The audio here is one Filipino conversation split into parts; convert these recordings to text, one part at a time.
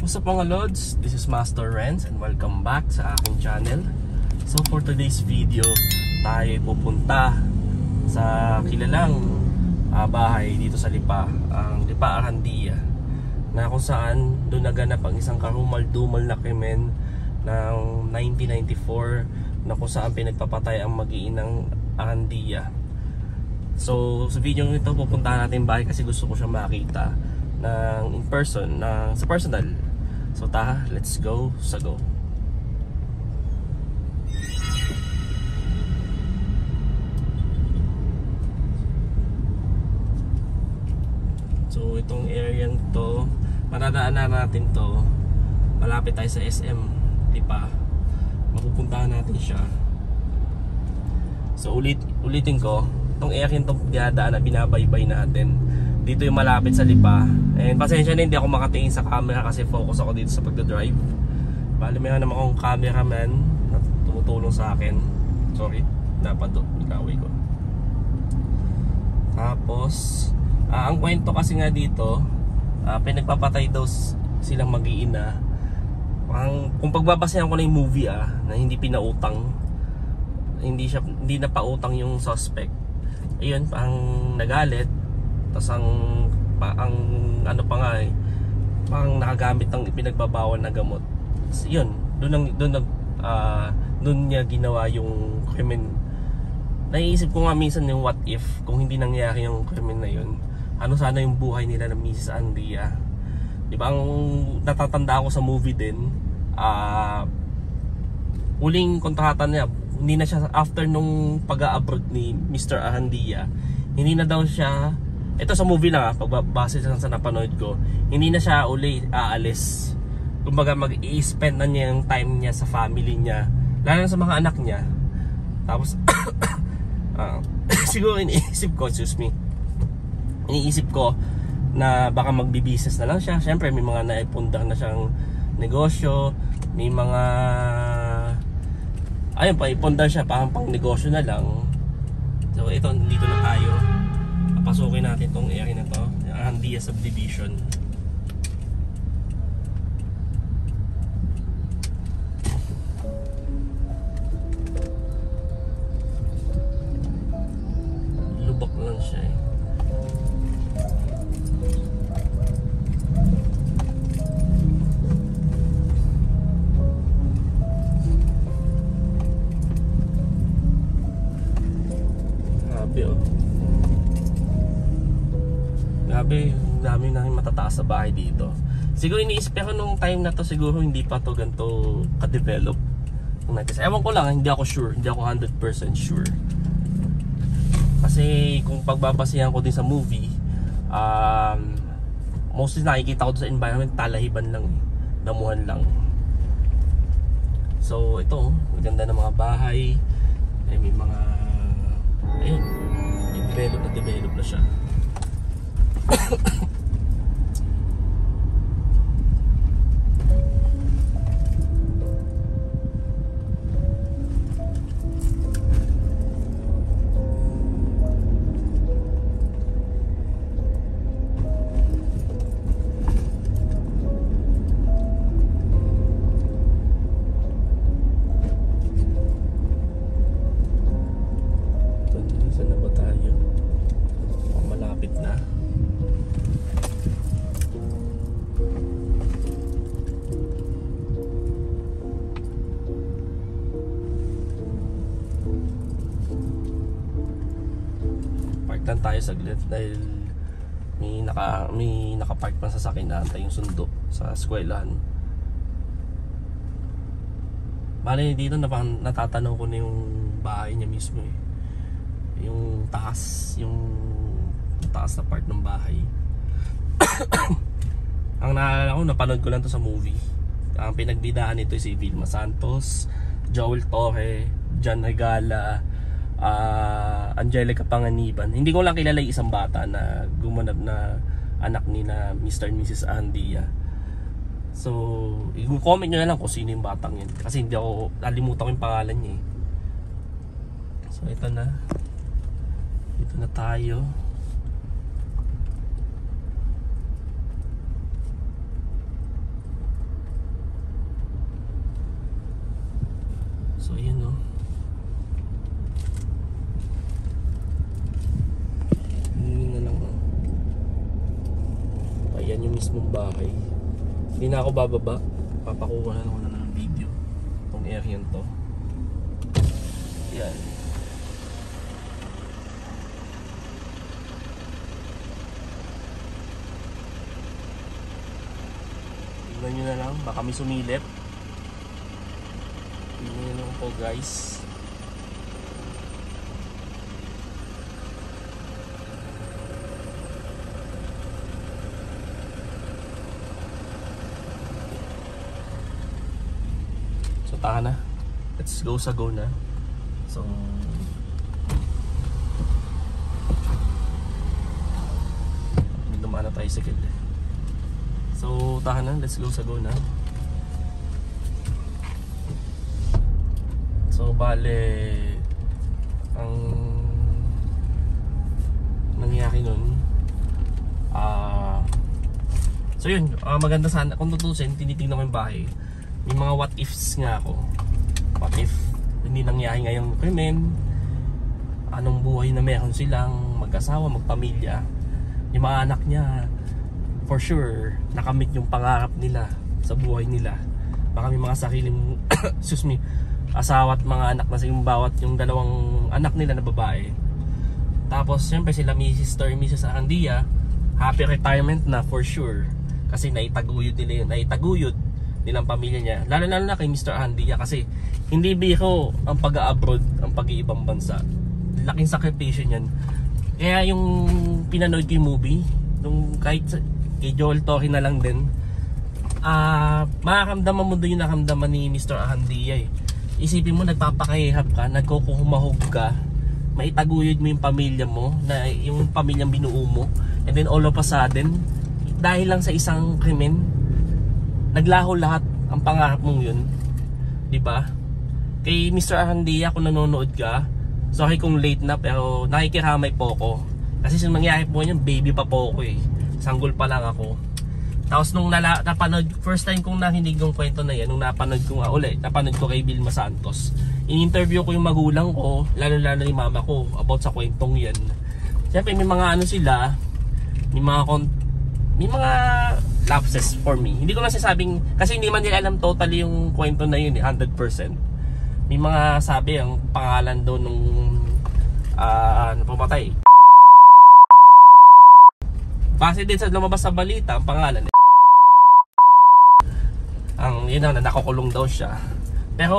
What's up mga Lods? This is Master Renz and welcome back sa aking channel. So for today's video, tayo pupunta sa kilalang bahay dito sa Lipa, ang Lipa Arandilla, na kung saan doon naganap ang isang karumal-dumal na krimen ng 1994 na kung saan pinagpapatay ang mag-iinang Arandilla. So sa video nito pupuntahan natin bahay kasi gusto ko siya makita ng in person, sa personal. So tara, let's go sa go. So itong area to, madadaanan natin to, malapit tayo sa SM Lipa. Mapupuntahan natin siya. So ulitin ko, itong area to dinadaan na binabaybay natin. Dito yung malapit sa Lipa. And pasensya na hindi ako makatingin sa camera kasi focus ako dito sa pagdadrive. Bali may naman akong cameraman na tumutulong sa akin. Sorry, dapat to ikaway ko. Tapos ang kwento kasi nga dito, pinagpapatay daw silang mag-iina. Kung pagbabasehan ko na yung movie na hindi pinautang, hindi na pautang yung suspect. Ayun, ang nagalit. Tapos ang ano pa nga parang nakagamit ng ipinagbabawal na gamot. Yun, doon niya ginawa yung krimen. Naiisip ko nga minsan yung what if kung hindi nangyari yung krimen na yun, ano sana yung buhay nila ng Mrs. Andrea. Diba ang natatanda ko sa movie din, uling kontrata niya, hindi na siya after nung pag-a-abroad ni Mr. Arandilla, hindi na daw siya. Ito sa movie lang pagbabase sa napanood ko, hindi na siya uli aalis. Kumbaga mag-i-spend na niya yung time niya sa family niya, lalo na sa mga anak niya. Tapos siguro iniisip ko na baka magbi-business na lang siya. Siyempre may mga naipundar na siyang negosyo, may mga ayun pa, ipundar siya pang negosyo na lang. So ito, dito na tayo. Pasukin natin tong area na to, Arandilla Subdivision. Lubak lang siya eh. Grabe oh. Grabe, dami na matataas sa bahay dito. Siguro iniisip ko nung time na to, siguro hindi pa to ganito ka-develop. Ewan ko lang, hindi ako sure, hindi ako 100% sure. Kasi kung pagbabasihan ko din sa movie, mostly nakikita ko sa environment, talahiban lang, damuhan lang. So ito, maganda ng mga bahay. May mga, ayun, develop na siya. Saan na ba tayo? Malapit na. Lang tayo saglit dahil may nakapark pa sa sasakyan na antay yung sundo sa eskwelahan. Bale dito natatanaw ko na yung bahay niya mismo eh. Yung taas na part ng bahay. Ang naalala ko, napanood ko lang to sa movie. Ang pinagbidaan nito si Vilma Santos, Joel Torre, John Regala, Angelica Panganiban. Hindi ko lang kilala yung isang bata na gumanap na anak ni na Mr. and Mrs. Andrea. So i-comment nyo na lang kung sino yung batang yun, kasi hindi ako, nalimutan ko yung pangalan niya eh. So ito na tayo. mismong bahay. Hindi na ako bababa. Papakuha na ako ng video itong area to. Yan. Tignan nyo na lang, baka may sumilip. Tignan nyo lang po guys. So tahan na. Let's go sa go na. So may dumaan na tricycle. So tahan na, let's go sa go na. So bale ang nangyari nun so yun, maganda sana kung tutusin, tinitingnan ko yung bahay. May mga what ifs nga ako. What if hindi nangyari ngayong krimen? Anong buhay na meron silang mag-asawa, magpamilya? Yung mga anak niya for sure nakamit yung pangarap nila sa buhay nila. Baka may mga sariling excuse me, asawa at mga anak na sa yung bawat yung dalawang anak nila na babae. Tapos siyempre sila Mrs. Ahandia, happy retirement na for sure. Kasi naitaguyod nilang pamilya niya. Lalo na kay Mr. Ahandia kasi hindi biro ang pag-abroad, ang pag-iibang bansa. Laking sakripisyo niyan. Kaya yung pinanood ko yung movie, nung kahit kay Joel Torre na lang din, makakamdaman mo doon yung nakamdaman ni Mr. Ahandia eh. Isipin mo, nagpapakahihap ka, nagkukumahog ka, maitaguyod mo yung pamilya mo, na yung pamilyang binuo mo, and then all of a sudden, dahil lang sa isang krimen, naglaho lahat ang pangarap mong yun. Diba? Kay Mr. Ahandia, kung nanonood ka, sorry kung late na, pero nakikiramay po ako. Kasi yung mangyari po yun, baby pa po ako eh. Sanggol pa lang ako. Tapos nung napanood, first time kong nakinig yung kwento na yan, nung napanood ko nga ulit, napanood ko kay Vilma Santos. In-interview ko yung magulang ko, lalo-lalo yung mama ko, about sa kwentong yan. Siyempre may mga ano sila, may mga lapses for me. Hindi ko na sasabing, kasi hindi man nila alam totally yung kwento na yun, 100%. May mga sabi, ang pangalan doon nung pumatay. Base din sa lumabas sa balita, ang pangalan ang yun na nakukulong daw siya. Pero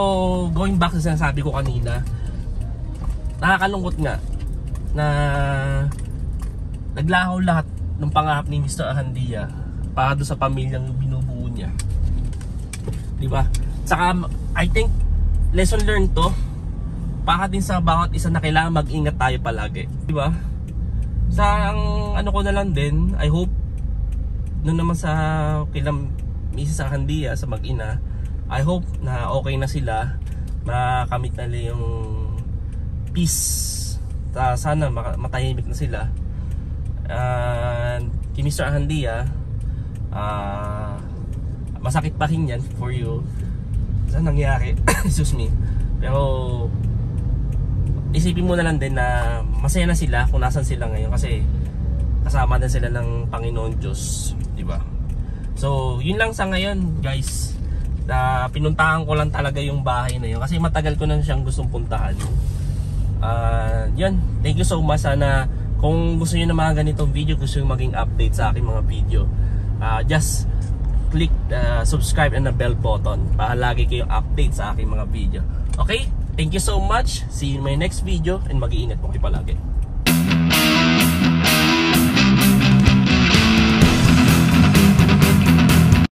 going back sa sinasabi ko kanina, nakakalungkot nga na naglaho lahat ng pangarap ni Mr. Ahandia para doon sa pamilyang binubuo niya. Diba? Saka I think lesson learned to para din sa bawat isa na kailangan mag-ingat tayo palagi. Diba? Sa ano ko na lang din, I hope noon naman sa kilang Mrs. Ahandia, sa mag-ina, I hope na okay na sila, makamit na nila yung peace. Sana matahimik na sila. Kay Mr. Ahandia, masakit pa rin yan for you. Saan nangyari? Excuse me. Pero isipin mo na lang din na masaya na sila kung nasan sila ngayon kasi kasama na sila ng Panginoon Diyos, diba? So yun lang sa ngayon guys, pinuntahan ko lang talaga yung bahay na yun kasi matagal ko na siyang gustong puntahan. Yun, thank you so much. Sana kung gusto nyo na mga ganitong video, gusto nyo maging update sa aking mga video, just click subscribe and the bell button para lagi kayong update sa aking mga video. Okay? Thank you so much. See you in my next video and mag-iingat po kayo palagi.